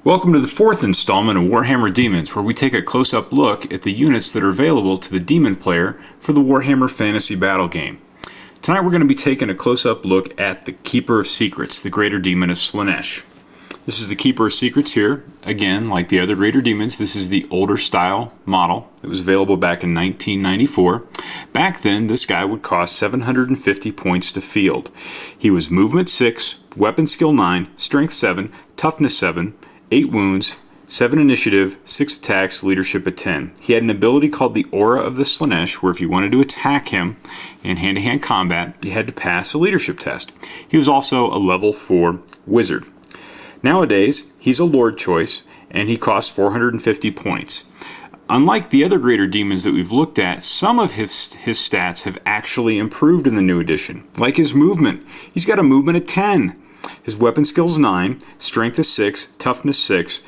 Welcome to the fourth installment of Warhammer Daemons, where we take a close-up look at the units that are available to the Demon player for the Warhammer Fantasy Battle game. Tonight we're going to be taking a close-up look at the Keeper of Secrets, the Greater Demon of Slaanesh. This is the Keeper of Secrets here. Again, like the other Greater Demons, this is the older style model. It was available back in 1994. Back then, this guy would cost 750 points to field. He was Movement 6, Weapon Skill 9, Strength 7, Toughness 7, 8 wounds, 7 initiative, 6 attacks, leadership at 10. He had an ability called the Aura of the Slaanesh, where if you wanted to attack him in hand-to-hand combat, you had to pass a leadership test. He was also a level 4 wizard. Nowadays, he's a Lord choice, and he costs 450 points. Unlike the other Greater Demons that we've looked at, some of his stats have actually improved in the new edition, like his movement. He's got a movement at 10. His weapon skill's 9, strength is 6, toughness 6,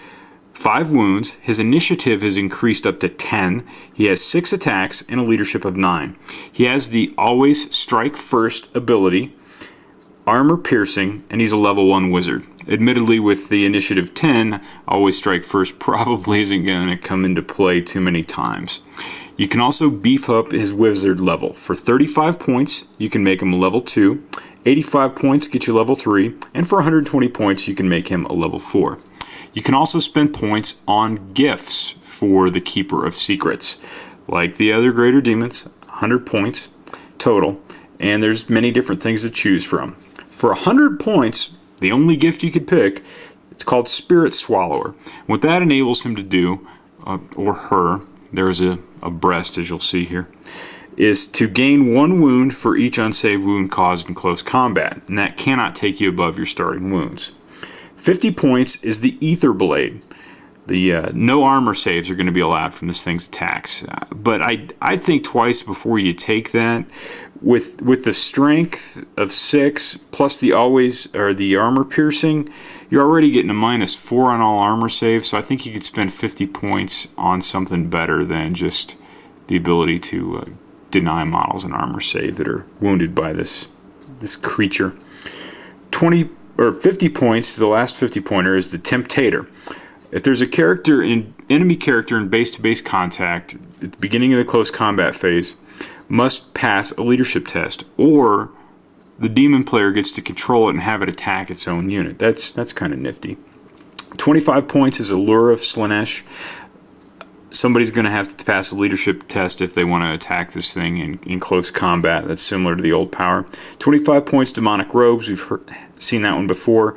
5 wounds. His initiative has increased up to 10. He has 6 attacks and a leadership of 9. He has the Always Strike First ability, armor piercing, and he's a level 1 wizard. Admittedly, with the initiative 10, Always Strike First probably isn't going to come into play too many times. You can also beef up his wizard level. For 35 points, you can make him a level 2. 85 points get you level 3, and for 120 points you can make him a level 4. You can also spend points on gifts for the Keeper of Secrets. Like the other Greater Demons, 100 points total, and there's many different things to choose from. For 100 points, the only gift you could pick, it's called Spirit Swallower. What that enables him to do, or her, there's a breast as you'll see here, is to gain 1 wound for each unsaved wound caused in close combat, and that cannot take you above your starting wounds. 50 points is the Ether Blade. The no armor saves are going to be allowed from this thing's attacks, but I think twice before you take that. With the strength of 6 plus the armor piercing, you're already getting a -4 on all armor saves, so I think you could spend 50 points on something better than just the ability to deny models an armor save that are wounded by this creature. 20 or 50 points, the last 50 pointer is the Temptator. If there's a enemy character in base-to-base contact at the beginning of the close combat phase, must pass a leadership test, or the demon player gets to control it and have it attack its own unit. That's kind of nifty. 25 points is Allure of Slaanesh. Somebody's going to have to pass a leadership test if they want to attack this thing in close combat. That's similar to the old power. 25 points Demonic Robes. We've seen that one before.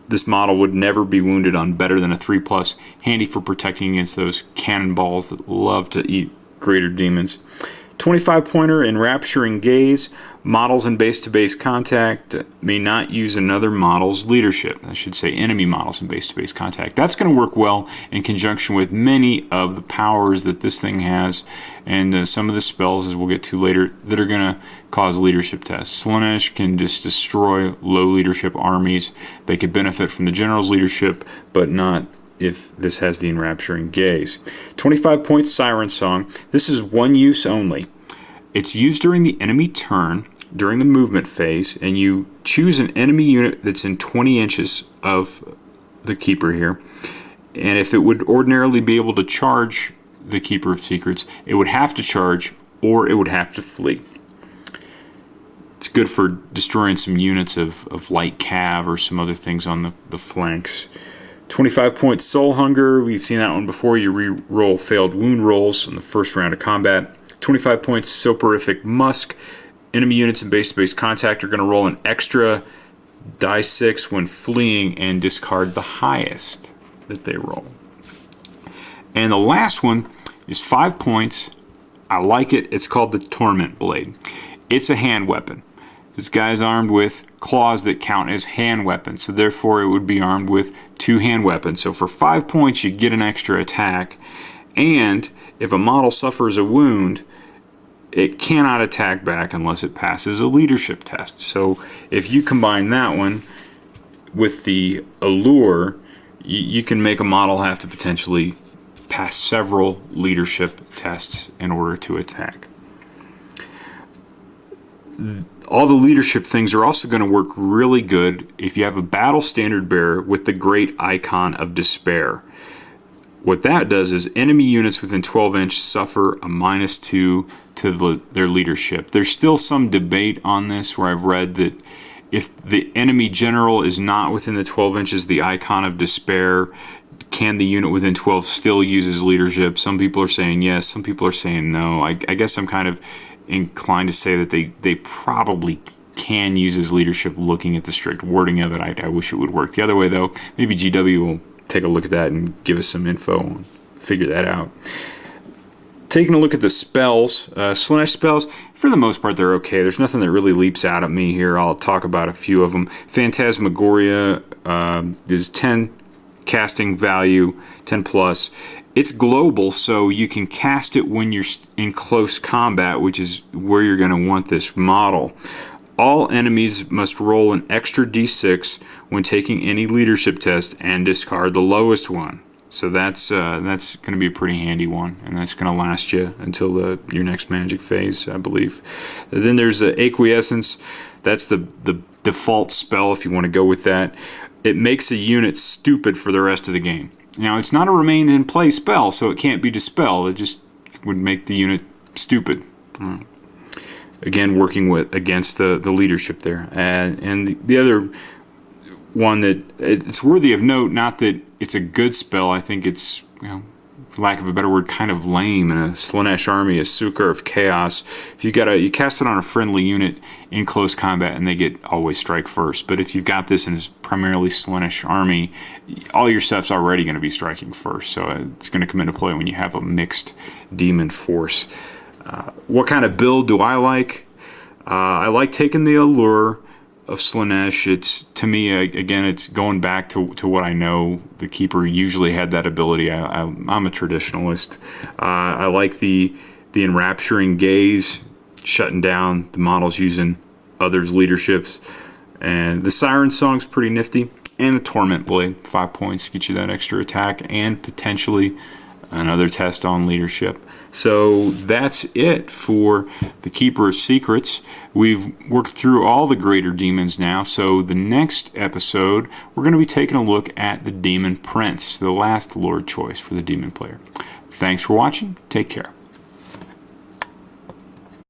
This model would never be wounded on better than a 3+. Handy for protecting against those cannonballs that love to eat Greater Demons. 25 pointer Enrapturing Gaze. Models in base-to-base contact may not use another model's leadership. I should say enemy models in base-to-base contact. That's going to work well in conjunction with many of the powers that this thing has, and some of the spells, as we'll get to later, that are going to cause leadership tests. Slaanesh can just destroy low leadership armies. They could benefit from the general's leadership, but not if this has the Enrapturing Gaze. 25 points Siren Song. This is one use only. It's used during the enemy turn, during the movement phase, and you choose an enemy unit that's in 20 inches of the Keeper here. And if it would ordinarily be able to charge the Keeper of Secrets, it would have to charge or it would have to flee. It's good for destroying some units of light cav or some other things on the flanks. 25 points Soul Hunger. We've seen that one before. You re-roll failed wound rolls in the first round of combat. 25 points Soporific Musk. Enemy units in base-to-base contact are going to roll an extra die 6 when fleeing and discard the highest that they roll. And the last one is 5 points. I like it. It's called the Torment Blade. It's a hand weapon. This guy's armed with claws that count as hand weapons, so therefore it would be armed with 2 hand weapons. So for 5 points you get an extra attack, and if a model suffers a wound, it cannot attack back unless it passes a leadership test. So if you combine that one with the Allure, you can make a model have to potentially pass several leadership tests in order to attack. all the leadership things are also going to work really good if you have a battle standard bearer with the great icon of despair. What that does is enemy units within 12 inch suffer a -2 to their leadership. There's still some debate on this, where I've read that if the enemy general is not within the 12 inches, the icon of despair, can the unit within 12 still use his leadership? Some people are saying yes, some people are saying no. I guess I'm kind of inclined to say that they probably can use his leadership, looking at the strict wording of it. I wish it would work the other way, though. Maybe GW will take a look at that and give us some info and figure that out. Taking a look at the spells, Slaanesh spells, for the most part they're okay. There's nothing that really leaps out at me here. I'll talk about a few of them. Phantasmagoria is 10 casting value, 10 plus. It's global, so you can cast it when you're in close combat, which is where you're going to want this model. All enemies must roll an extra d6 when taking any leadership test and discard the lowest one. So that's going to be a pretty handy one, and that's going to last you until your next magic phase, I believe. And then there's Acquiescence. That's the default spell if you want to go with that. It makes a unit stupid for the rest of the game. Now, it's not a remain in play spell, so it can't be dispelled. It just would make the unit stupid. Again, working against the leadership there. And the other one that it's worthy of note, not that it's a good spell, I think it's, for lack of a better word, kind of lame in a Slaanesh army, a Sukkar of Chaos. If you cast it on a friendly unit in close combat, and they get always strike first. But if you've got this in a primarily Slaanesh army, all your stuff's already going to be striking first, so it's going to come into play when you have a mixed demon force. What kind of build do I like? I like taking the allure of Slaanesh. It's, to me, again, it's going back to what I know. The Keeper usually had that ability. I'm a traditionalist. I like the enrapturing gaze, shutting down the models using others' leaderships. And the Siren Song's pretty nifty. And the Torment Blade, 5 points, get you that extra attack and potentially another test on leadership. So that's it for the Keeper of Secrets. We've worked through all the greater demons now, so the next episode we're going to be taking a look at the Demon Prince, the last Lord choice for the demon player. Thanks for watching. Take care.